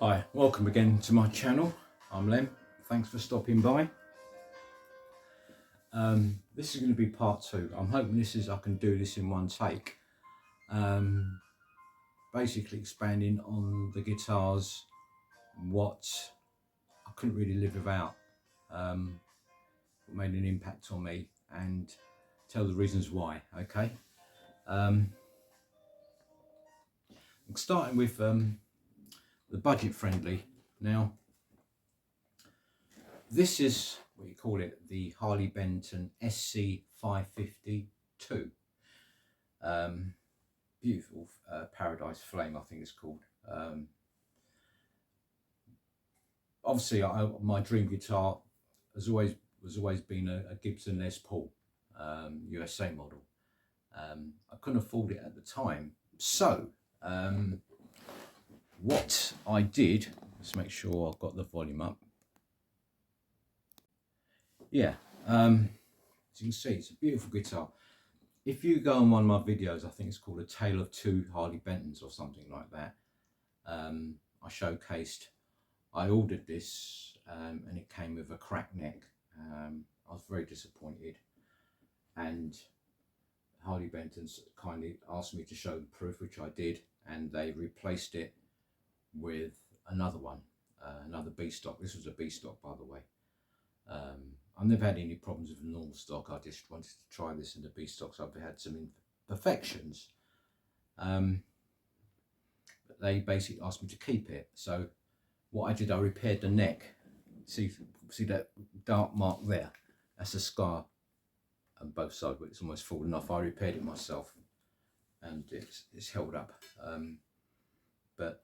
Hi, welcome again to my channel. I'm Lem. Thanks for stopping by. This is going to be part two. I'm hoping I can do this in one take. Basically expanding on the guitars, what I couldn't really live without, what made an impact on me, and tell the reasons why. Okay. I'm starting with the budget friendly. Now, this is what you call it, the Harley Benton SC552. Beautiful Paradise Flame, I think it's called. Obviously, my dream guitar has always been a Gibson Les Paul USA model. I couldn't afford it at the time, so what I did, let's make sure I've got the volume up. Yeah, as you can see, it's a beautiful guitar. If you go on one of my videos, I think it's called A Tale of Two Harley Bentons or something like that, I showcased, I ordered this and it came with a cracked neck. I was very disappointed, and Harley Benton's kindly asked me to show the proof, which I did, and they replaced it with another one, another B stock. This was a B stock, by the way. I've never had any problems with the normal stock. I just wanted to try this in the B stocks. I've had some imperfections, but they basically asked me to keep it. So what I did, I repaired the neck. See that dark mark there? That's a scar on both sides, but it's almost fallen off. I repaired it myself, and it's held up. But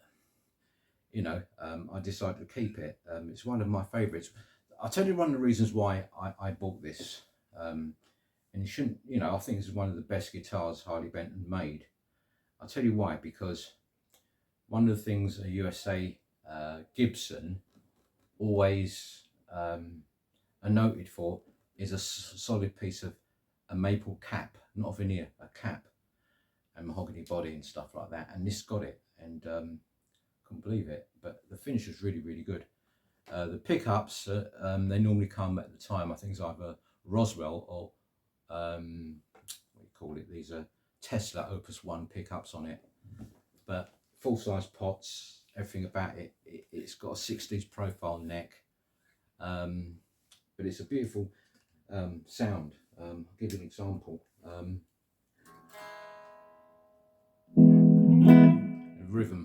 you know, I decided to keep it. It's one of my favourites. I'll tell you one of the reasons why I bought this, and you shouldn't, you know, I think this is one of the best guitars Harley Benton made. I'll tell you why, because one of the things a USA Gibson always are noted for is a solid piece of a maple cap, not a veneer, a cap, and mahogany body and stuff like that, and this got it, and couldn't believe it, but the finish was really, really good. The pickups, they normally come at the time, I think it's either Roswell or, what do you call it, these are Tesla Opus 1 pickups on it. But full-size pots, everything about it, it's got a 60s profile neck. But it's a beautiful sound. I'll give you an example. Rhythm.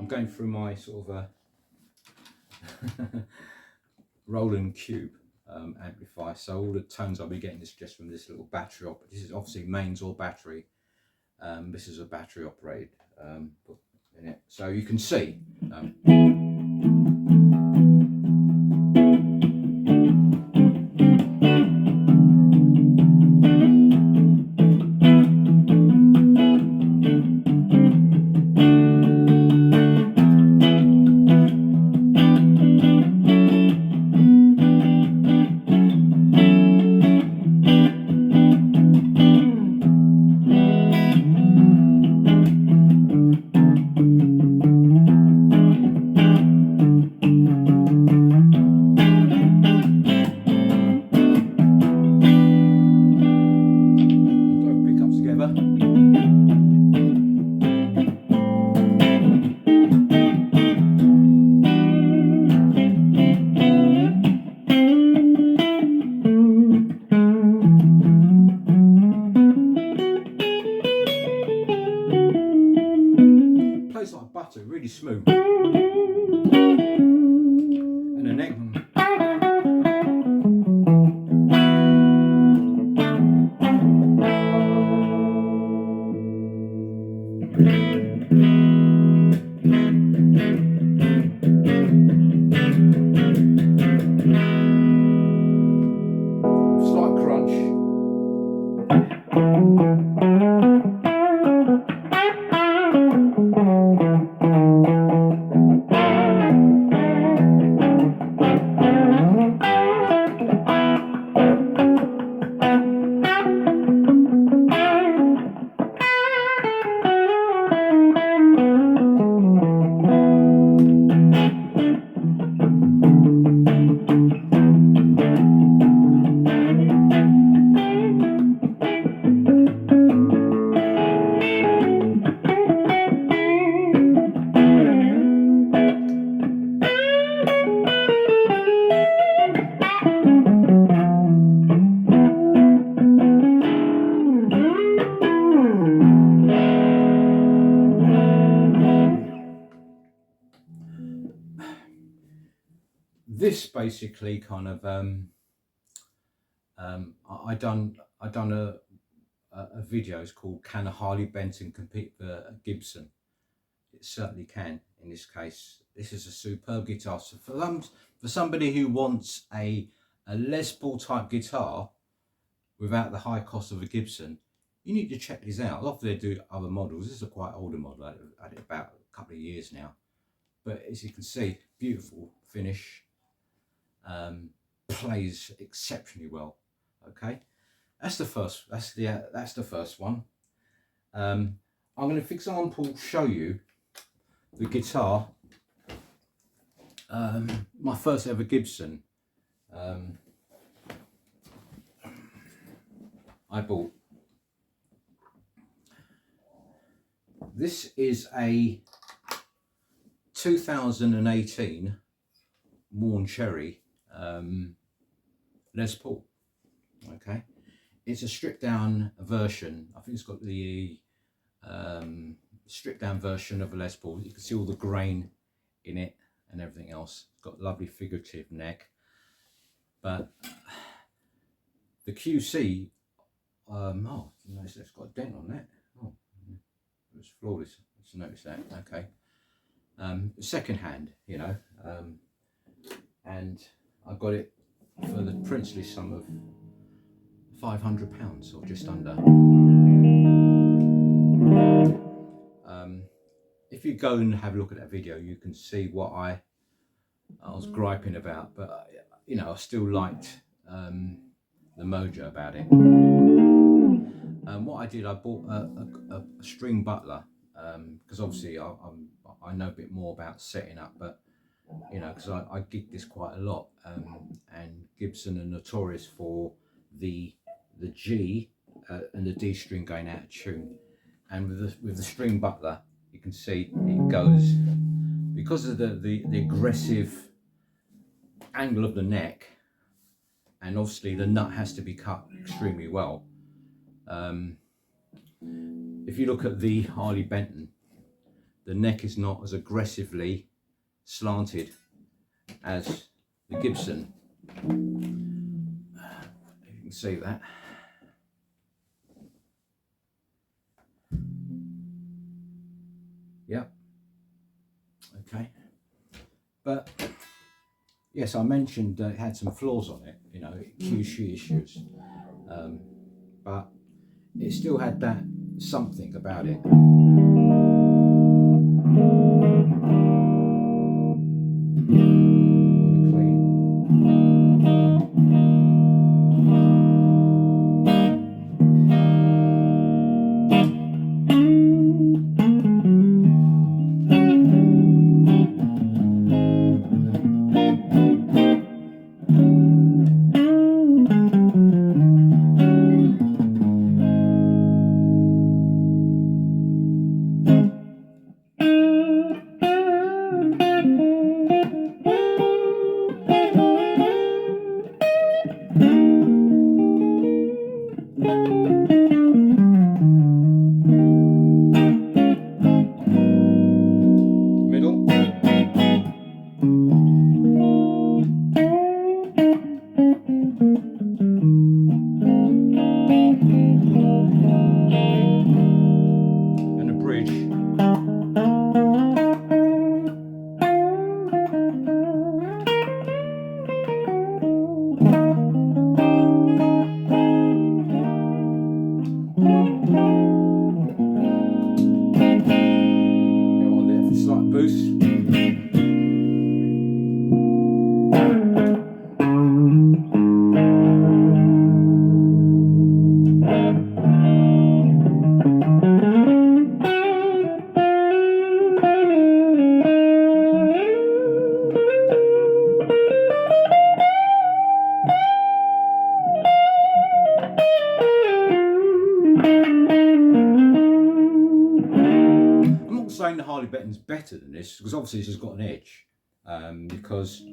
Going through my sort of Roland Cube amplifier, so all the tones I'll be getting is just from this little battery op. This is obviously mains or battery. This is a battery operated in it, so you can see. Plays like butter, really smooth. And the neck. Slight crunch. this basically kind of I done a video. It's called "Can a Harley Benton Compete with a Gibson?" It certainly can. In this case, this is a superb guitar. So for somebody who wants a Les Paul type guitar without the high cost of a Gibson, you need to check this out. Often they do other models. This is a quite older model. I had it about a couple of years now. But as you can see, beautiful finish. Plays exceptionally well. Okay, that's the first. That's the first one. I'm going to, for example, show you the guitar. My first ever Gibson. I bought. This is a 2018 Worn Cherry Les Paul. Okay, it's a stripped down version. I think it's got the stripped down version of a Les Paul. You can see all the grain in it and everything else. It's got a lovely figurative neck, but the QC, oh, you notice it's got a dent on that. Oh, it was flawless. Let's notice that. Okay, second hand, you know, and I got it for the princely sum of £500 or just under. If you go and have a look at that video, you can see what I was griping about, but you know, I still liked the mojo about it. What I did, I bought a string butler, because obviously I know a bit more about setting up, but you know, because I gig this quite a lot, and Gibson are notorious for the G and the D string going out of tune, and with the string butler, you can see it goes, because of the aggressive angle of the neck, and obviously the nut has to be cut extremely well. If you look at the Harley Benton, the neck is not as aggressively slanted as the Gibson. You can see that. Yep. Okay. But yes, I mentioned it had some flaws on it, you know, QC issues, but it still had that something about it. The Harley Benton's better than this, because obviously this has got an edge, because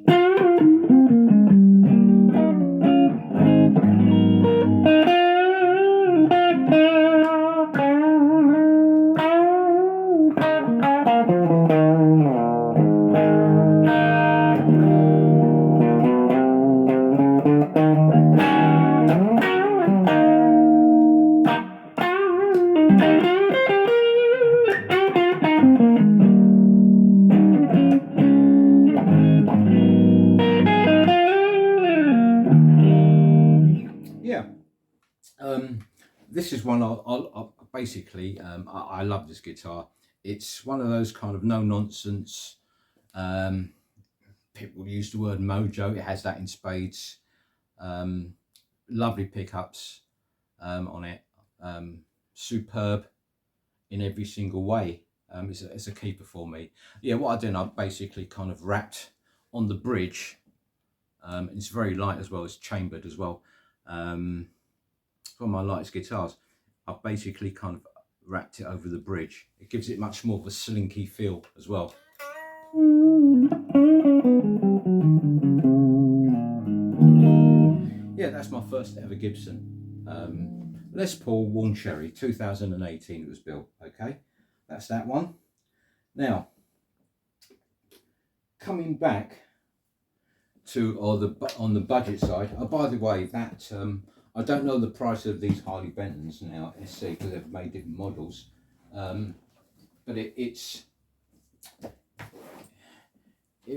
this is one I basically, I love this guitar. It's one of those kind of no nonsense, people use the word mojo, it has that in spades. Lovely pickups on it, superb in every single way. It's a keeper for me. Yeah, what I did, I basically kind of wrapped on the bridge. It's very light as well, it's chambered as well. It's one of my lightest guitars. I've basically kind of wrapped it over the bridge. It gives it much more of a slinky feel as well. Yeah, that's my first ever Gibson. Les Paul Warm Cherry, 2018 it was built. Okay, that's that one. Now, coming back to on the budget side. Oh, by the way, that I don't know the price of these Harley Bentons now SC, because they've made different models, but it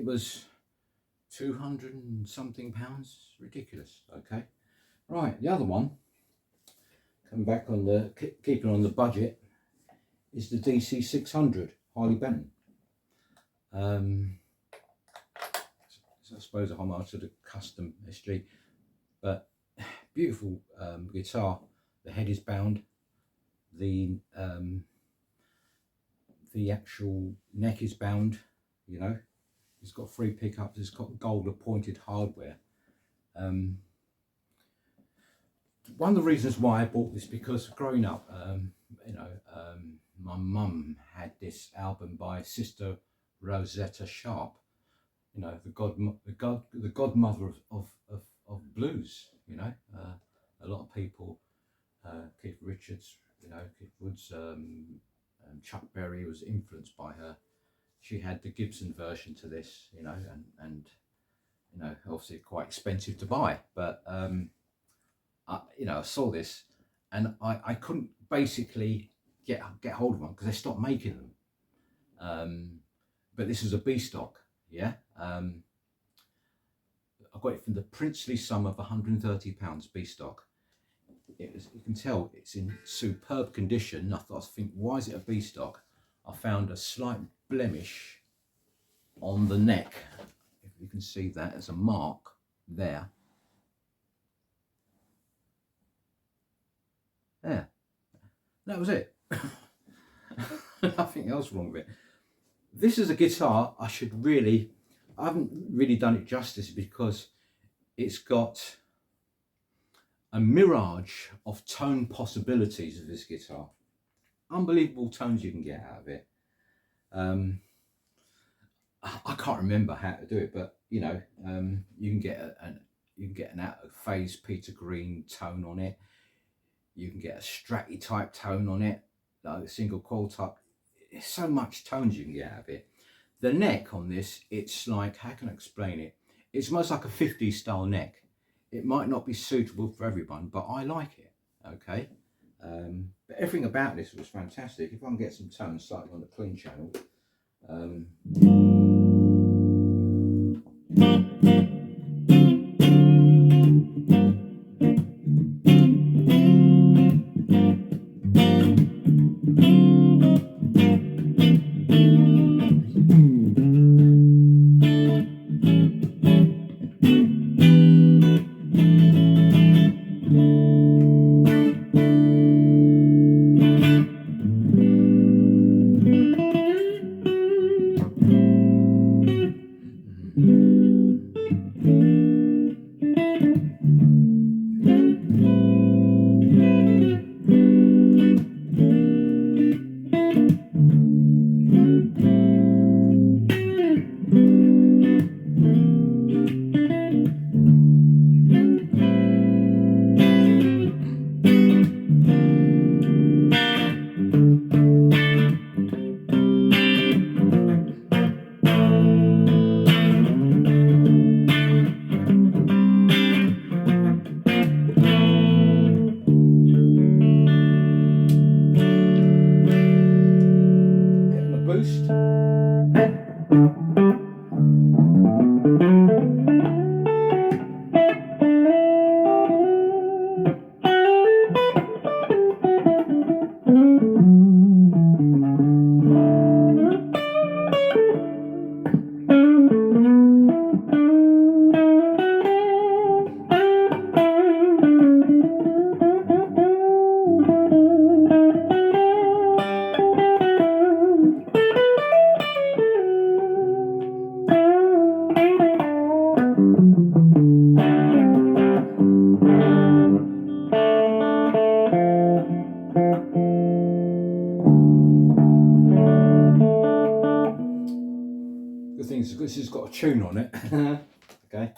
was 200 and something pounds. Ridiculous. Okay, right, the other one, coming back on the keeping on the budget, is the DC 600 Harley Benton. So I suppose I'm out to the custom SG, but beautiful guitar. The head is bound, the actual neck is bound, you know. It's got 3 pickups, it's got gold pointed hardware. One of the reasons why I bought this, because growing up, you know, my mum had this album by Sister Rosetta Sharp, you know, the godmother of blues, you know. A lot of people, Keith Richards, you know, Keith Woods, Chuck Berry was influenced by her. She had the Gibson version to this, you know, and you know, obviously quite expensive to buy, but you know, I saw this and I couldn't basically get hold of one because they stopped making them. But this is a B stock, yeah. I got it from the princely sum of £130 B stock. You can tell it's in superb condition. I think, why is it a B stock? I found a slight blemish on the neck. If you can see that, there's a mark there. There. That was it. Nothing else wrong with it. This is a guitar I haven't really done it justice, because it's got a mirage of tone possibilities of this guitar. Unbelievable tones you can get out of it. I can't remember how to do it, but you know, you can get an out of phase Peter Green tone on it. You can get a Stratty type tone on it, like a single coil type. There's so much tones you can get out of it. The neck on this, it's like, how can I explain it? It's almost like a 50s style neck. It might not be suitable for everyone, but I like it, okay? But everything about this was fantastic. If I can get some tones slightly on the clean channel. Boost. this has got a tune on it. Okay.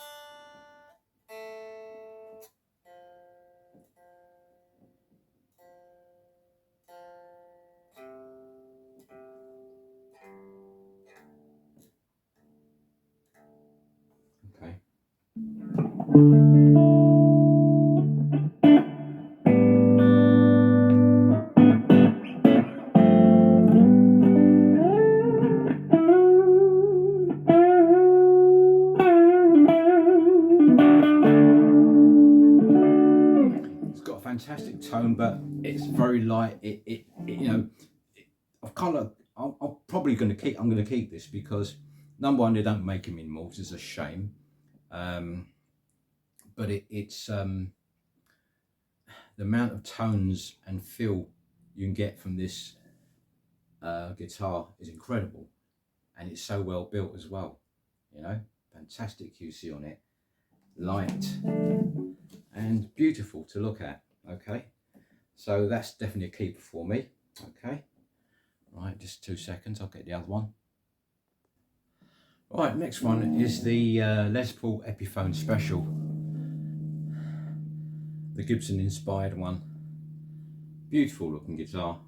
Okay. It's got a fantastic tone, but it's very light. You know, I'm probably going to keep. I'm going to keep this because number one, they don't make them anymore, which is a shame. But it's the amount of tones and feel you can get from this guitar is incredible, and it's so well built as well. You know, fantastic QC on it, light and beautiful to look at. Okay, so that's definitely a keeper for me. Okay, right, just 2 seconds, I'll get the other one. Right, next one is the Les Paul Epiphone Special, the Gibson inspired one. Beautiful looking guitar,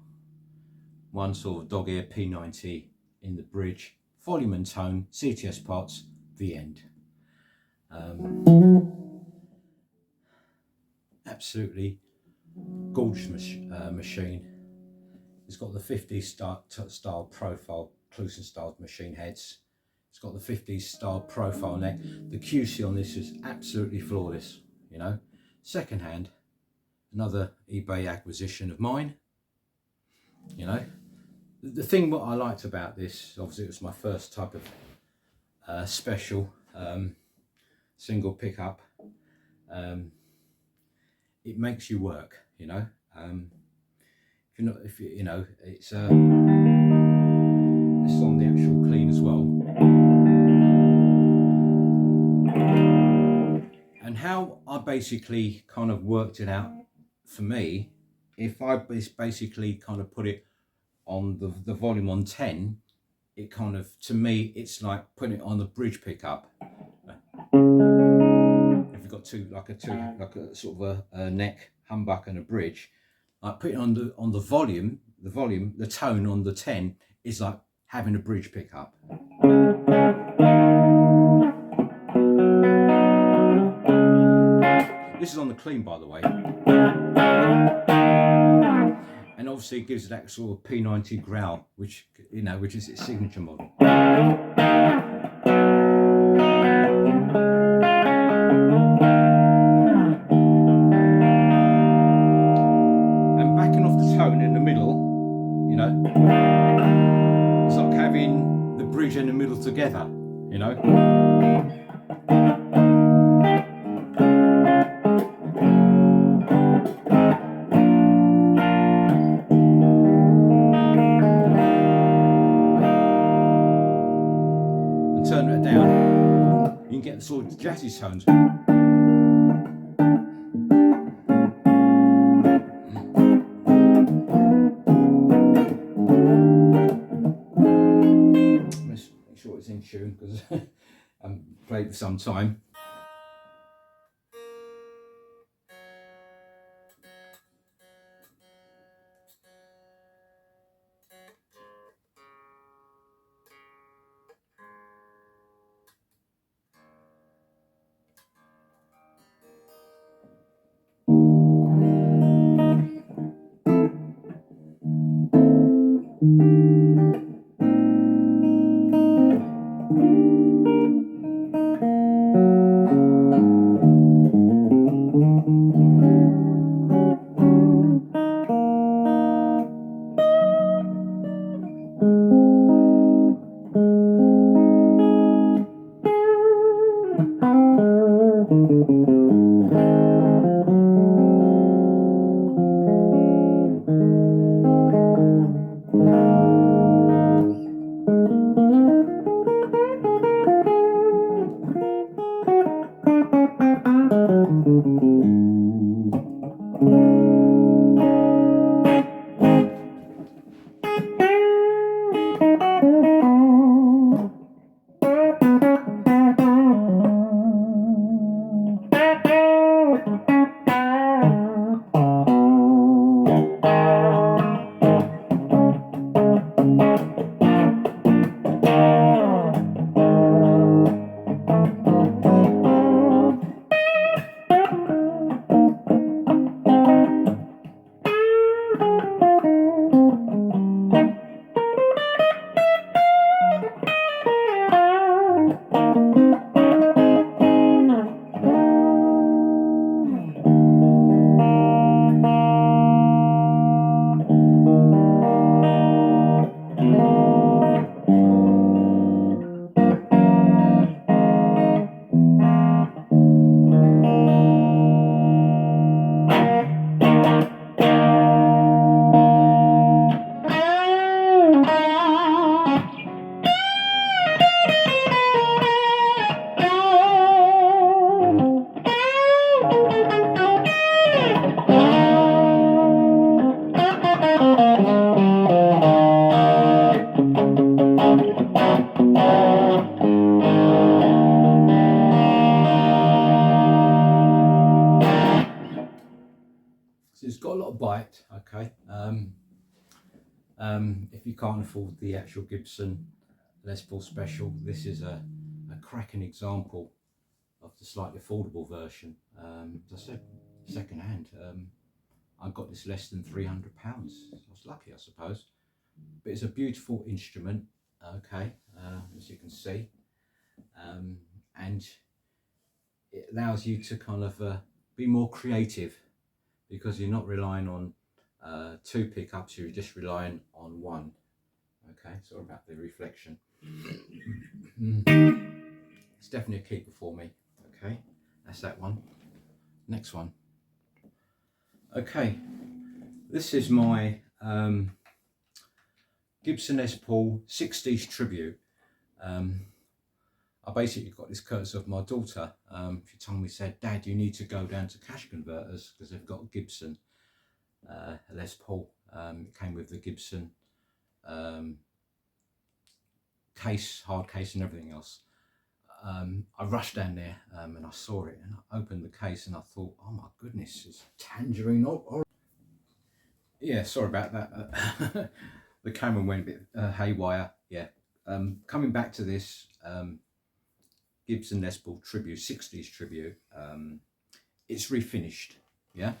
one sort of dog ear P90 in the bridge, volume and tone, CTS parts, the end. Absolutely gorgeous machine. It's got the 50s style profile, Kluson style machine heads. It's got the 50s style profile neck. The QC on this is absolutely flawless, you know. Second hand, another eBay acquisition of mine, you know. The thing what I liked about this, obviously it was my first type of special single pickup. It makes you work, you know. If you know, it's on the actual clean as well. And how I basically kind of worked it out for me, if I basically kind of put it on the volume on 10, it kind of, to me, it's like putting it on the bridge pickup. If you've got like a sort of a neck, humbuck and a bridge, like putting on the volume, the tone on the 10 is like having a bridge pickup. This is on the clean, by the way. And obviously it gives it that sort of P90 growl, which, you know, which is its signature model. And backing off the tone in the middle, you know, it's like having the bridge and the middle together, you know. Turn that down, you can get the sort of jazzy tones. Let's make sure it's in tune because I haven't played for some time. If you can't afford the actual Gibson Les Paul Special, this is a cracking example of the slightly affordable version. As I said, second hand. I got this less than £300. I was lucky, I suppose. But it's a beautiful instrument, okay, as you can see, and it allows you to kind of be more creative, because you're not relying on 2 pickups, you're just relying on 1. Okay, sorry about the reflection. It's definitely a keeper for me. Okay, that's that one. Next one. Okay, this is my Gibson Les Paul 60s Tribute. I basically got this courtesy of my daughter. She told me, said, "Dad, you need to go down to Cash Converters because they've got a Gibson Les Paul." It came with the Gibson case, hard case and everything else. I rushed down there and I saw it, and I opened the case and I thought, oh my goodness, it's tangerine orange. Yeah, sorry about that. The camera went a bit haywire. Yeah. Coming back to this Gibson Les Paul Tribute, 60s Tribute, it's refinished. Yeah.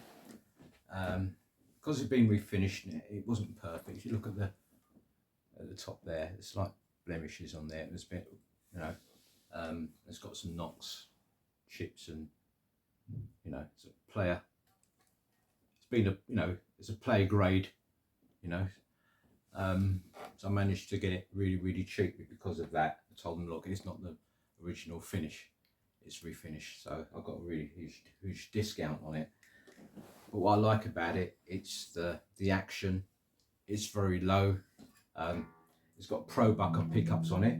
Because it's been refinished, it wasn't perfect. If you look at the top there, it's like blemishes on there. There's a bit, you know, it's got some knocks, chips, and it's a player. It's been it's a player grade, so I managed to get it really, really cheap because of that. I told them, look, it's not the original finish, it's refinished, so I got a really huge discount on it. But what I like about it, it's the action. It's very low. It's got Pro Bucker pickups on it.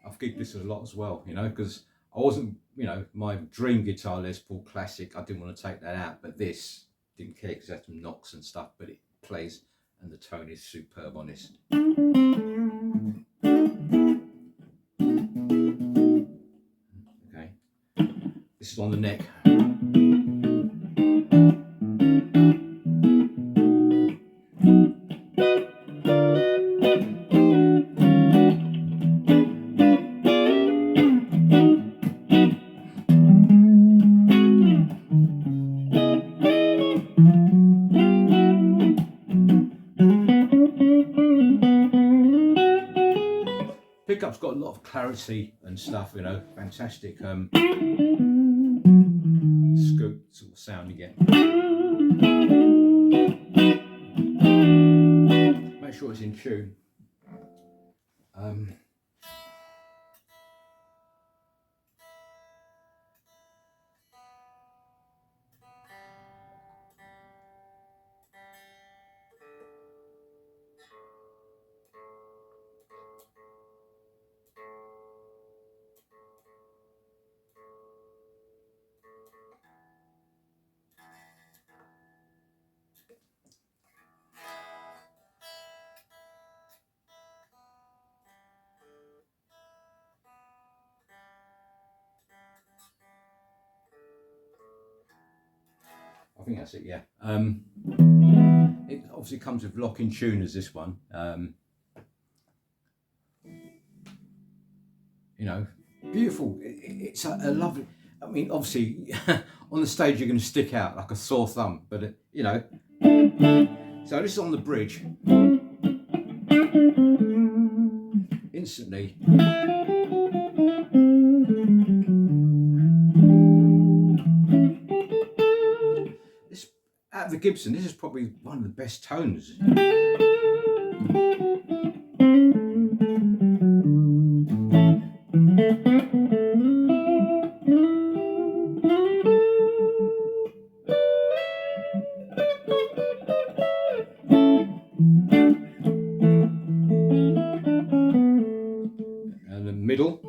I've gigged this a lot as well, because I wasn't, my dream guitar Les Paul Classic, I didn't want to take that out, but this, didn't care because it had some knocks and stuff, but it plays and the tone is superb on this. Okay, this is on the neck. Pickup's got a lot of clarity and stuff, fantastic scoop sort of sound you get. Make sure it's in tune. I think that's it, yeah. It obviously comes with locking tuners, this one. Beautiful. It's a lovely, I mean, obviously on the stage you're going to stick out like a sore thumb, but so this is on the bridge. Instantly. Out of the Gibson, this is probably one of the best tones. And the middle.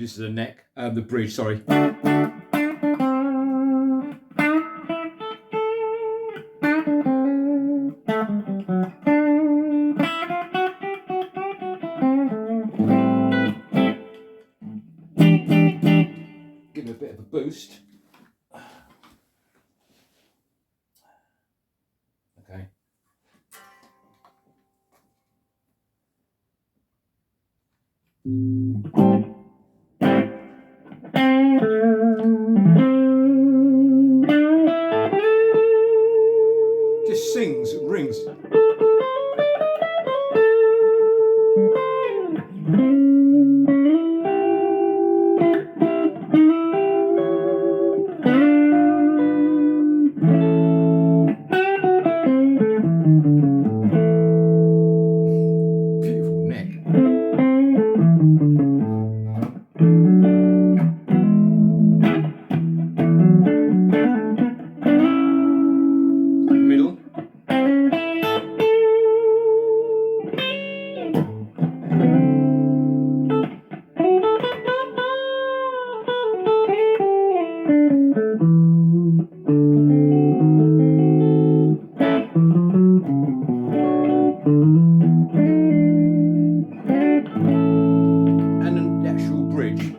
this is the neck, the bridge, sorry. Give it a bit of a boost. Okay. Just sings, rings. Beautiful neck. Middle. And then the actual bridge.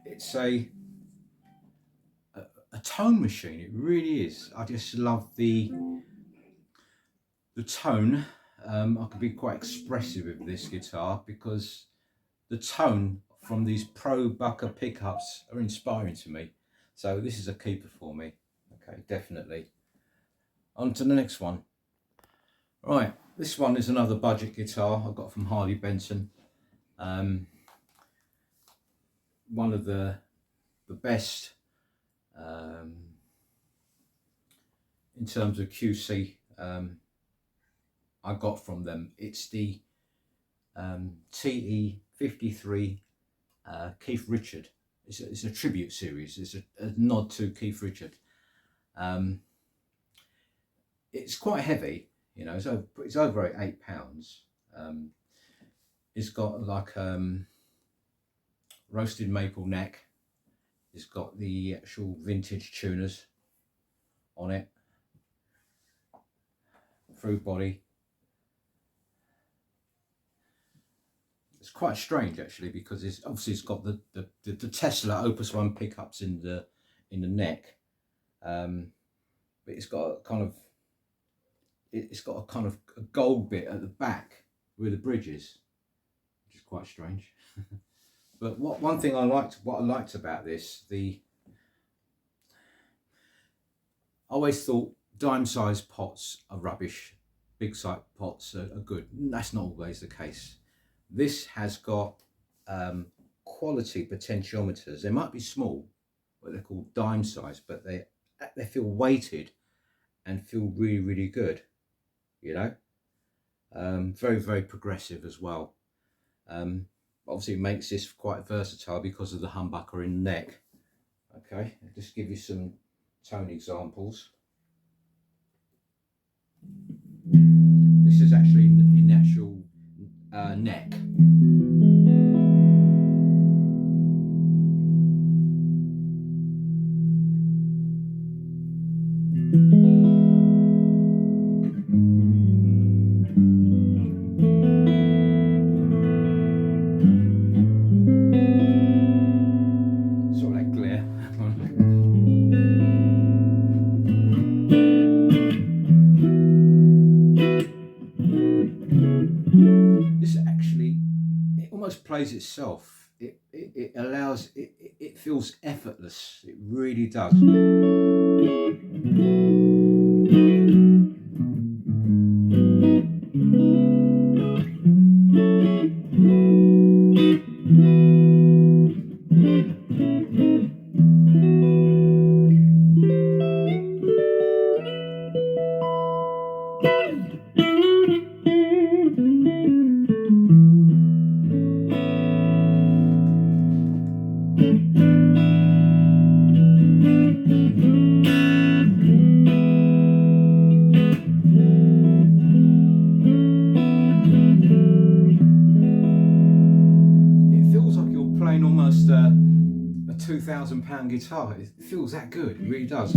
It's a tone machine, it really is. I just love the tone. I can be quite expressive with this guitar because the tone from these Pro Bucker pickups are inspiring to me. So this is a keeper for me. Okay, definitely. On to the next one. Right, this one is another budget guitar I got from Harley Benton. One of the best in terms of QC I got from them. It's the TE53 Keith Richard. It's a tribute series. It's a nod to Keith Richard. It's quite heavy, you know. It's over £8. It's got like roasted maple neck. It's got the actual vintage tuners on it. Through body. It's quite strange actually, because it's got the Tesla Opus 1 pickups in the neck, but it's got a kind of a gold bit at the back where the bridge is, which is quite strange. But one thing I liked about this, I always thought dime-sized pots are rubbish, big-sized pots are good. That's not always the case. This has got quality potentiometers. They might be small, but they're called dime size, but they feel weighted and feel really, really good, you know. Very, very progressive as well. Obviously it makes this quite versatile because of the humbucker in the neck. Okay, I'll just give you some tone examples. This is actually in the actual neck. Sort of that glare. This actually, it almost plays itself. It allows, it feels effortless. It really does. It feels like you're playing almost a £2,000 guitar. It feels that good, it really does.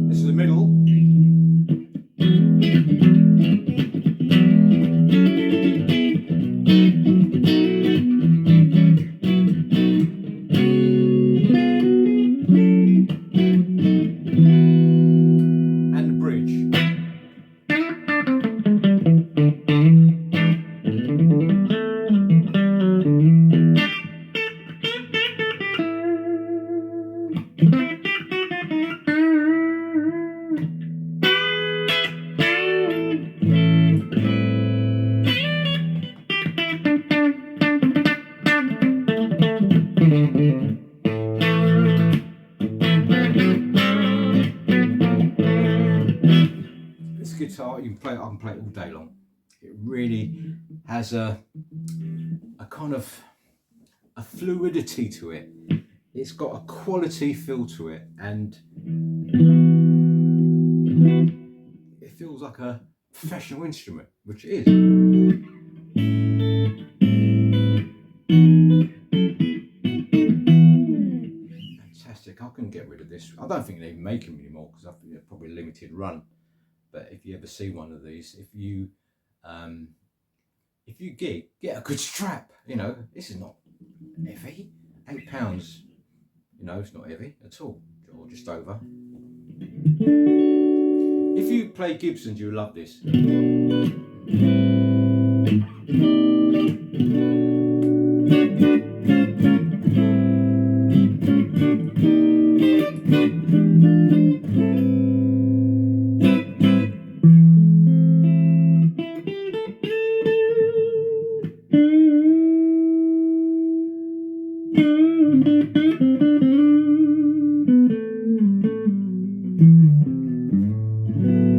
This is the middle. And the bridge. This guitar, you can play it, I can play it all day long. It really has a kind of a fluidity to it. It's got a quality feel to it, and it feels like a professional instrument, which it is. Fantastic. I couldn't get rid of this. I don't think they even make them anymore because I think they're probably a limited run. But if you ever see one of these, if you gig, get a good strap. You know, this is not heavy. £8. You know, it's not heavy at all, or just over. If you play Gibsons, you'll love this.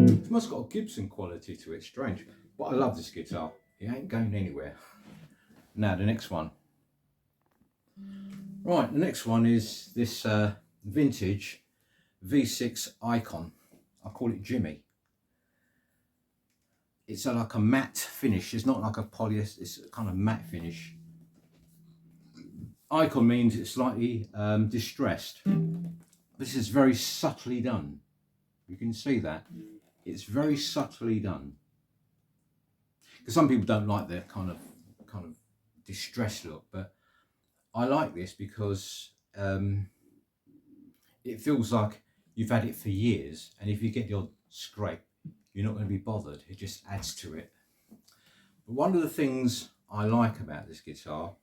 It's almost got a Gibson quality to it, strange. But I love this guitar, it ain't going anywhere. Now the next one. Right, the next one is this vintage V6 Icon. I call it Jimmy. It's like a matte finish, it's not like a polyester, it's a kind of matte finish. Icon means it's slightly distressed. This is very subtly done. You can see that. It's very subtly done. Because some people don't like that kind of distressed look, but I like this because it feels like you've had it for years, and if you get the odd scrape, you're not going to be bothered. It just adds to it. But one of the things I like about this guitar,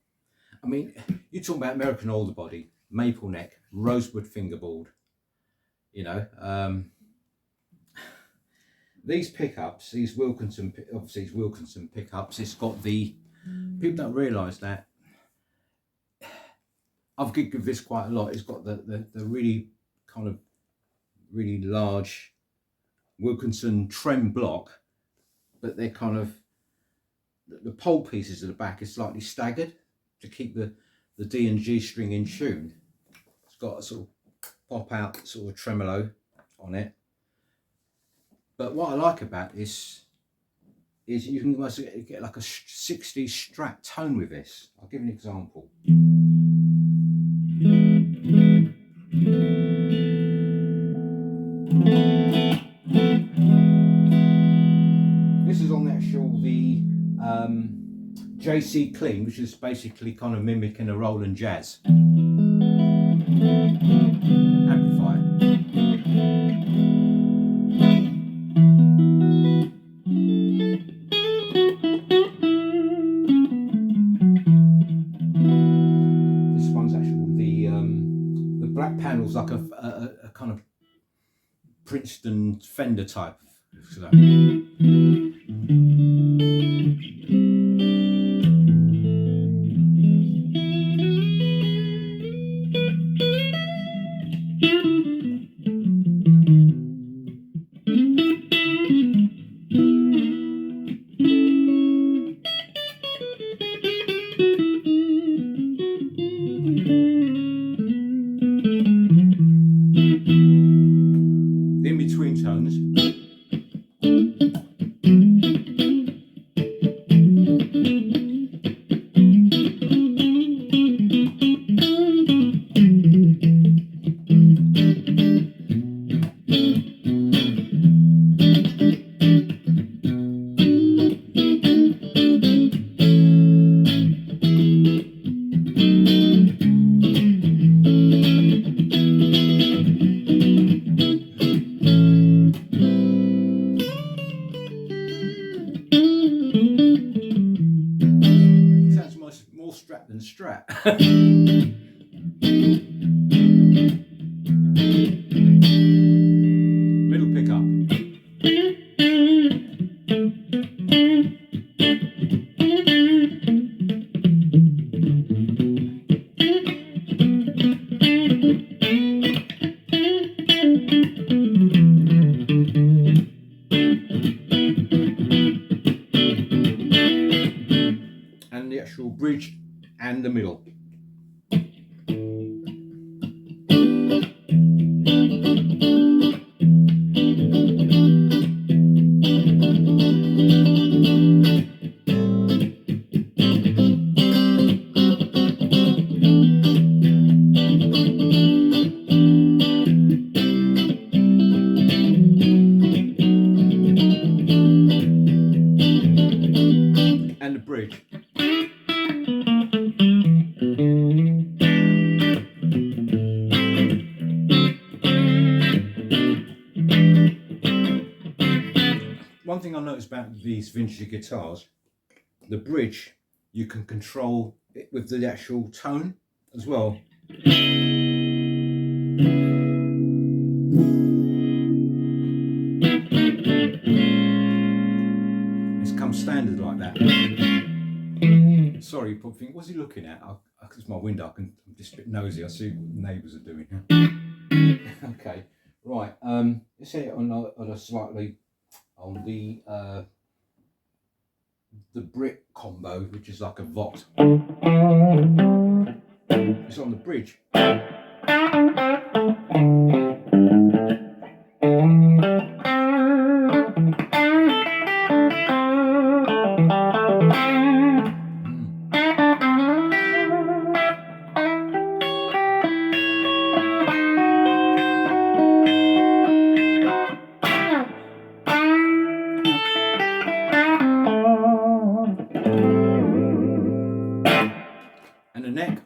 I mean, you talk about American Alder body, maple neck, rosewood fingerboard, you know, these pickups, these Wilkinson pickups, it's got the, people don't realise that, I've gigged with this quite a lot, it's got the really kind of really large Wilkinson trem block, but they're kind of, the pole pieces at the back is slightly staggered to keep the D and G string in tune. It's got a sort of pop out sort of tremolo on it. But what I like about this is you can almost get like a 60s Strat tone with this. I'll give you an example. This is on actual the JC Clean, which is basically kind of mimicking a Roland Jazz amplifier. strap panels, like a kind of Princeton Fender type. So. The in-between tones. Sounds more strap than strap. Middle pickup. And the actual bridge and the middle. And the bridge. One thing I noticed about these vintage guitars, the bridge, you can control it with the actual tone as well. It's come standard like that. Sorry, you probably think, what's he looking at? It's my window, I'm just a bit nosy, I see what the neighbours are doing. Okay, right, let's hit it on a slightly, on the Brit combo, which is like a Vot. It's on the bridge. And the neck.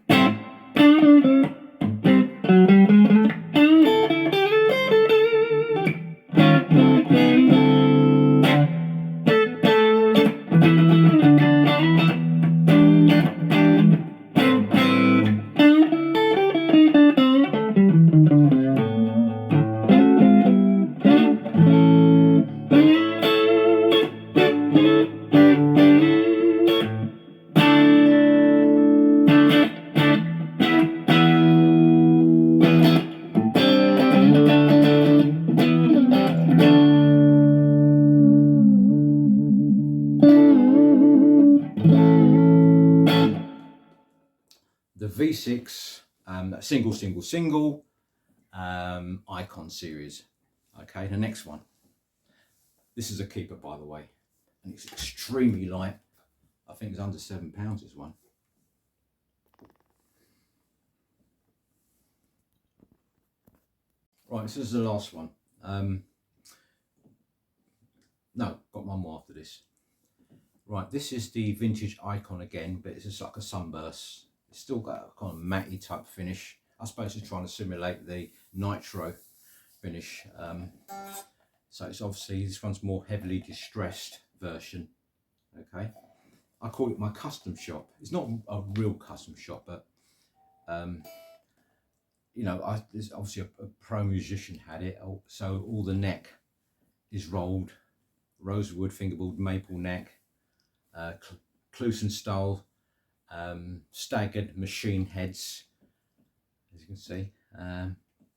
The V6 single Icon series. Okay, the next one. This is a keeper, by the way, and it's extremely light. I think it's under £7, this one. Right, this is the last one. No, got one more after this. Right, this is the vintage Icon again, but it's just like a sunburst. It's still got a kind of matty type finish. I suppose it's trying to simulate the Nitro finish. So it's obviously, this one's more heavily distressed version. Okay, I call it my custom shop. It's not a real custom shop, but you know, there's obviously a pro musician had it, so all the neck is rolled, rosewood, fingerboard, maple neck, Clusen style, staggered machine heads, as you can see.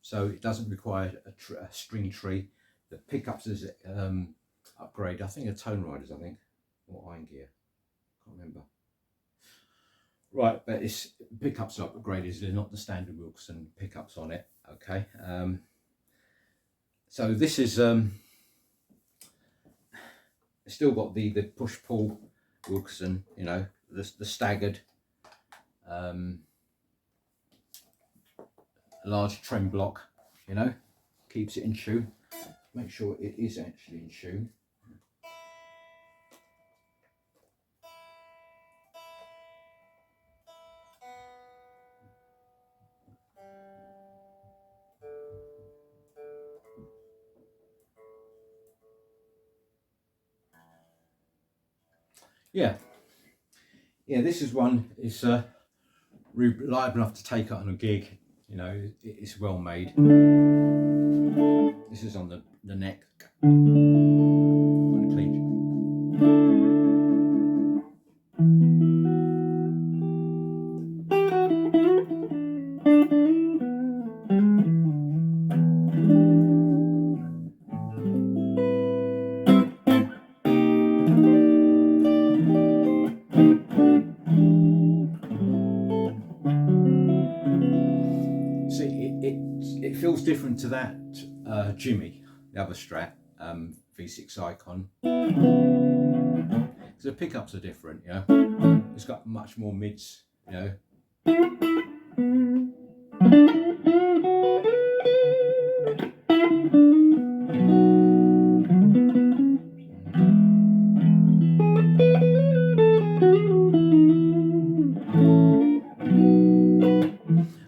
So it doesn't require a string tree. The pickups is upgrade. I think are tone riders, I think, or iron gear. Can't remember. Right, but it's pickups are upgraded. They're not the standard Wilkerson pickups on it. Okay. So this is it's still got the push pull Wilkerson. You know, the staggered. Large trem block, you know, keeps it in tune. Make sure it is actually in tune. Yeah, this is one. It's reliable enough to take it on a gig. You know, it's well made. This is on the neck, on the cleat. See, it feels different to that Jimmy, the other Strat, V6 Icon. So the pickups are different, you know. It's got much more mids, you know.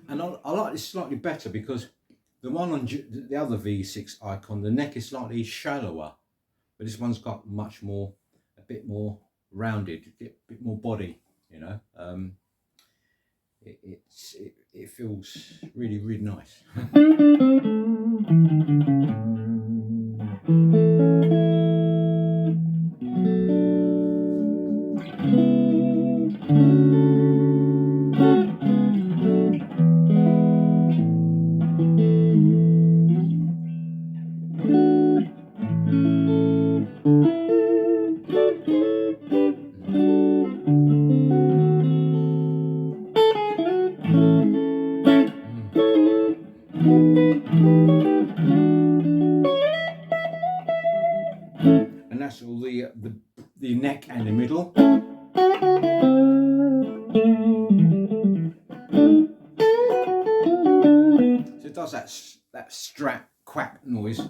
And I like this slightly better because the one on the other V6 Icon, the neck is slightly shallower, but this one's got much more, a bit more rounded, a bit more body, you know. It feels really, really nice. And that's all the neck and the middle. So it does that Strat quack noise.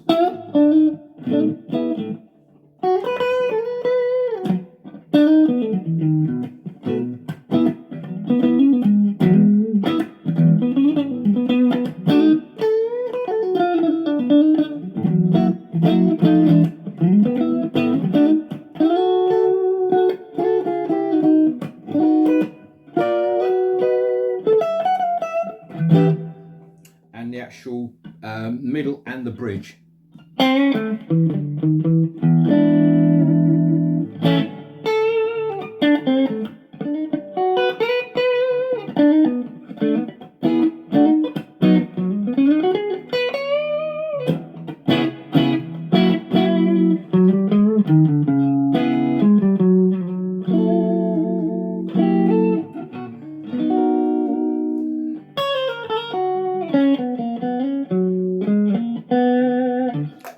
And the actual middle and the bridge.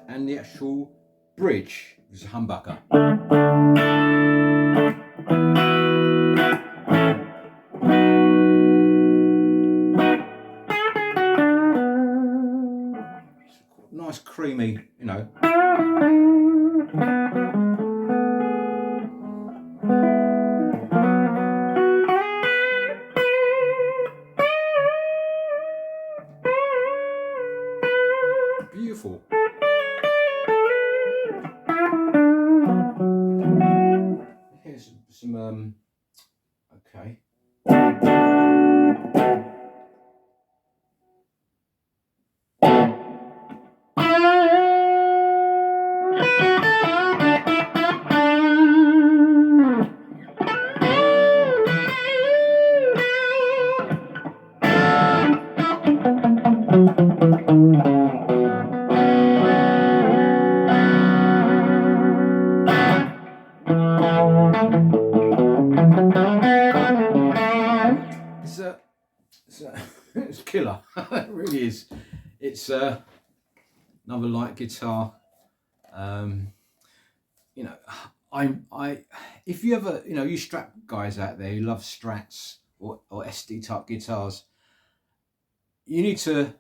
And the actual bridge is a humbucker. Nice creamy, you know. Beautiful. Here's some okay. it's killer. It really is. It's another light guitar. You know, I if you ever, you know, you Strat guys out there who love Strats or SD type guitars, you need to,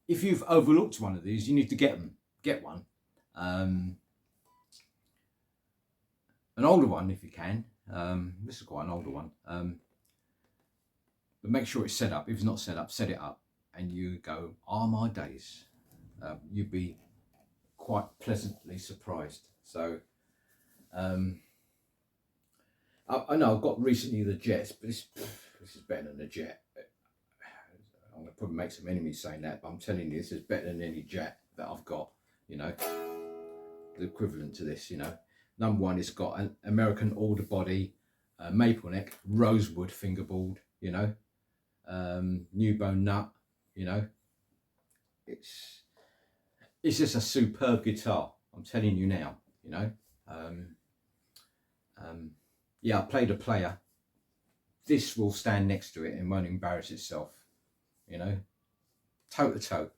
if you've overlooked one of these, you need to get one. An older one if you can. This is quite an older one. But make sure it's set up. If it's not set up, set it up, and you go, "Oh my days!" You'd be quite pleasantly surprised. So, I know I've got recently the Jets, but this is better than the Jet. I'm gonna probably make some enemies saying that, but I'm telling you, this is better than any Jet that I've got. You know, the equivalent to this. You know, number one, it's got an American alder body, maple neck, rosewood fingerboard. You know. New bone nut, you know, it's just a superb guitar. I'm telling you now, you know. Yeah, I played a player. This will stand next to it and won't embarrass itself, you know. Toe to toe.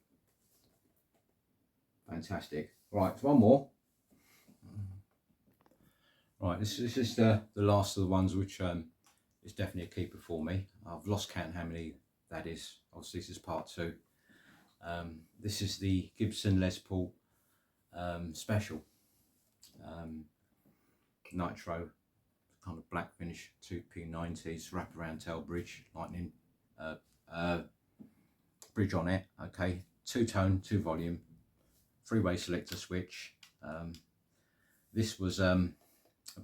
Fantastic. Right, one more. Right, this is the last of the ones which is definitely a keeper for me. I've lost count how many that is. Obviously this is part 2. This is the Gibson Les Paul Special Nitro, kind of black finish, 2P90s, wraparound tail bridge, lightning bridge on it. Okay, 2-tone, 2-volume, 3-way selector switch. This was a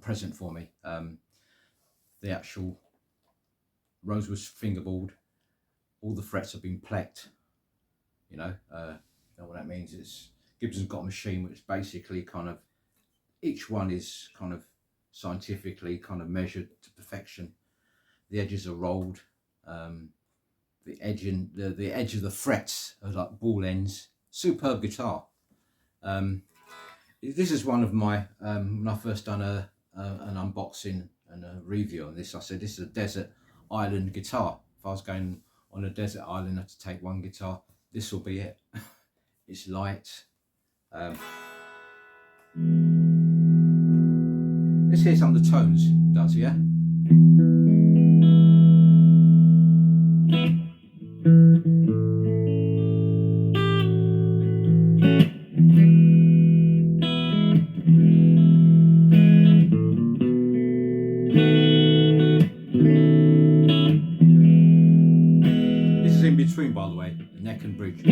present for me. The actual rosewood fingerboard, all the frets have been plecked. You know what that means? It's Gibson's got a machine which basically kind of, each one is kind of scientifically kind of measured to perfection. The edges are rolled. The edge of the frets are like ball ends. Superb guitar. This is one of my when I first done an unboxing and a review on this, I said this is a desert island guitar. If I was going on a desert island, I had to take one guitar. This will be it. It's light. Let's hear some of the tones it does, yeah? This is in between, by the way, the neck and bridge.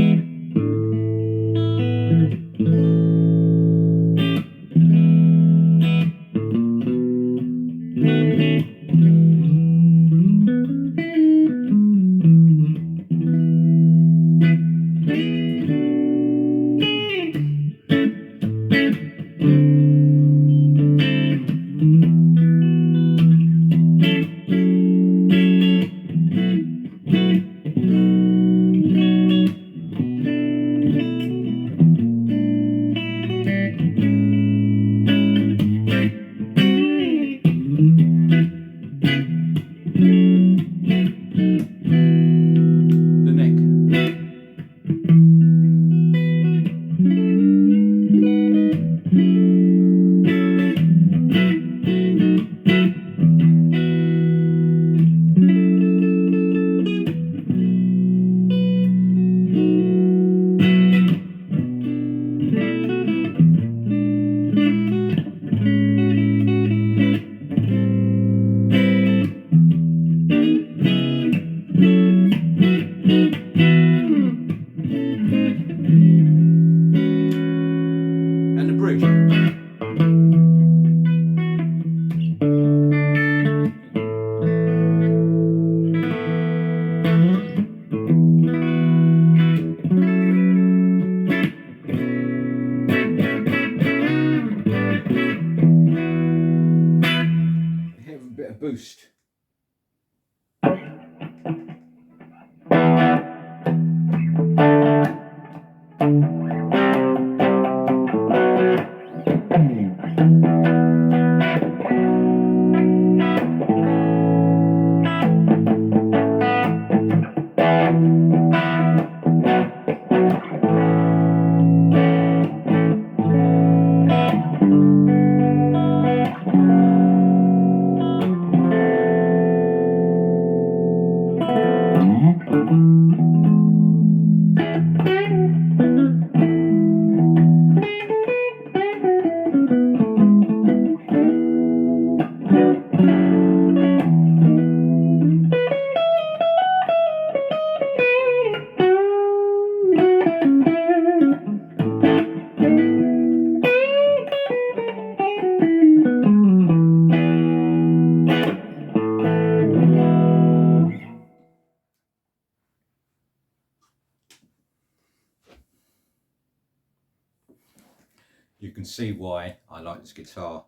You can see why I like this guitar.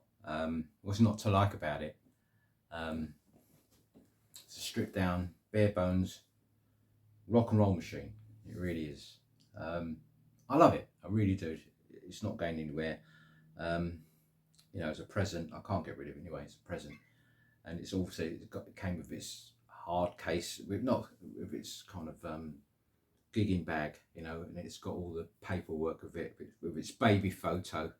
What's not to like about it? It's a stripped down, bare bones rock and roll machine. It really is. I love it. I really do. It's not going anywhere. You know, as a present, I can't get rid of it anyway. It's a present, and it's also it came with this hard case with with its kind of gigging bag, you know, and it's got all the paperwork of it with its baby photo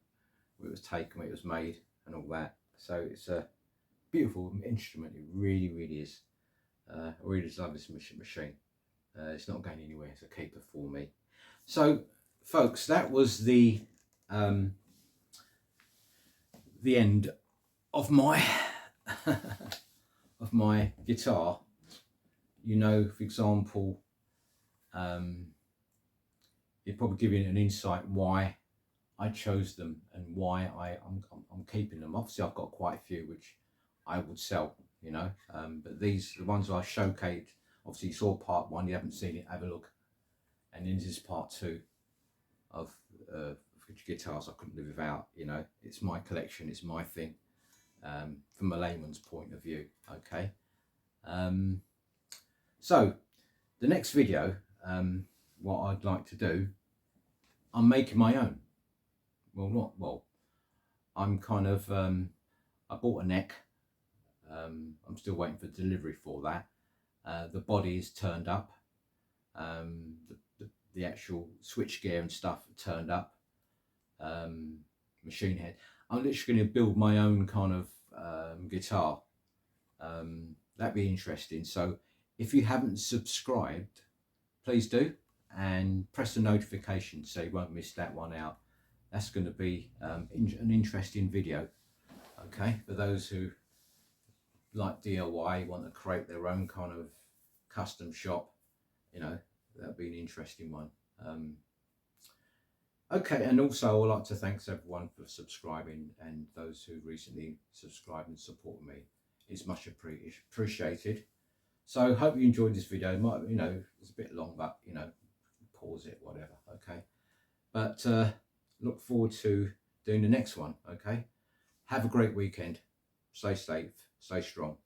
where it was taken, where it was made, and all that. So it's a beautiful instrument. It really, really is. I really just love this machine. It's not going anywhere. It's a keeper for me. So, folks, that was the end of my of my guitar. You know, for example, it'd probably give you an insight why I chose them and why I'm keeping them. Obviously, I've got quite a few which I would sell, you know, but these, the ones I showcased, obviously you saw part one, you haven't seen it, have a look. And then this is part two of guitars I couldn't live without, you know. It's my collection, it's my thing, from a layman's point of view, okay. So the next video, what I'd like to do, I'm making my own. I'm kind of, I bought a neck. I'm still waiting for delivery for that. The body is turned up. The actual switch gear and stuff turned up. Machine head. I'm literally going to build my own kind of guitar. That'd be interesting. So if you haven't subscribed, please do, and press the notification so you won't miss that one out. That's going to be an interesting video, okay, for those who like DIY, want to create their own kind of custom shop, you know, that'll be an interesting one. Okay, and also I'd like to thank everyone for subscribing, and those who recently subscribed and support me. It's much appreciated. So hope you enjoyed this video. It might, you know, it's a bit long, but you know, pause it, whatever, okay. But look forward to doing the next one, okay. Have a great weekend. Stay safe, stay strong.